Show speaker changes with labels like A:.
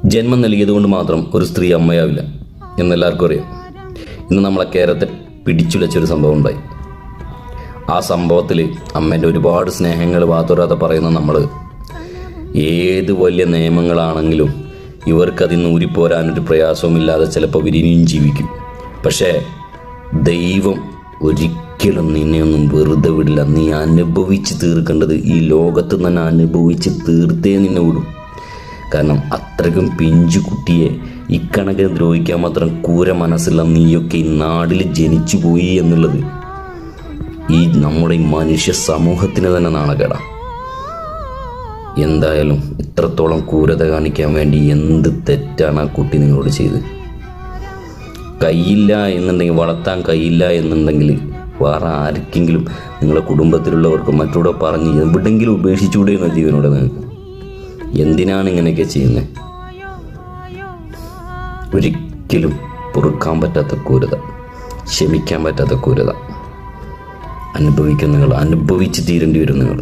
A: ജന്മം നൽകിയതുകൊണ്ട് മാത്രം ഒരു സ്ത്രീ അമ്മയാവില്ല എന്നെല്ലാവർക്കും അറിയാം. ഇന്ന് നമ്മളെ കേരളത്തെ പിടിച്ചുലച്ചൊരു സംഭവം ഉണ്ടായി. ആ സംഭവത്തിൽ അമ്മേൻ്റെ ഒരുപാട് സ്നേഹങ്ങൾ വാത്തോരാതെ പറയുന്ന നമ്മൾ ഏത് വലിയ നിയമങ്ങളാണെങ്കിലും ഇവർക്കതിൽ നിന്ന് ഊരിപ്പോരാനൊരു പ്രയാസവുമില്ലാതെ ചിലപ്പോൾ ഇനിയും ജീവിക്കും. പക്ഷേ ദൈവം ഒരിക്കലും നിന്നെയൊന്നും വെറുതെ വിടില്ല. നീ അനുഭവിച്ച് തീർക്കേണ്ടത് ഈ ലോകത്ത് തന്നെ അനുഭവിച്ച് തീർത്തേ നിന്നെ വിടും. കാരണം അത്രയ്ക്കും പിഞ്ചു കുട്ടിയെ ഇക്കണക്കിന് ദ്രോഹിക്കാൻ മാത്രം കൂര മനസ്സുള്ള നീയൊക്കെ ഈ നാട്ടിൽ ജനിച്ചു പോയി എന്നുള്ളത് ഈ നമ്മുടെ ഈ മനുഷ്യ സമൂഹത്തിന് തന്നെ നാണക്കേടാ. എന്തായാലും ഇത്രത്തോളം ക്രൂരത കാണിക്കാൻ വേണ്ടി എന്ത് തെറ്റാണ് ആ കുട്ടി നിങ്ങളോട് ചെയ്തത്? കയ്യില്ല എന്നുണ്ടെങ്കിൽ, വളർത്താൻ കഴിയില്ല എന്നുണ്ടെങ്കിൽ വേറെ ആർക്കെങ്കിലും നിങ്ങളുടെ കുടുംബത്തിലുള്ളവർക്ക് മറ്റുകൂടെ പറഞ്ഞ് എവിടെയെങ്കിലും ഉപേക്ഷിച്ചുകൂടെ എന്ന ജീവനോടെ നിങ്ങൾക്ക് എന്തിനാണ് ഇങ്ങനെയൊക്കെ ചെയ്യുന്നത്? ഒരിക്കലും പൊറുക്കാൻ പറ്റാത്ത ക്രൂരത, ക്ഷമിക്കാൻ പറ്റാത്ത ക്രൂരത അനുഭവിച്ച് തീരേണ്ടി വരും നിങ്ങൾ.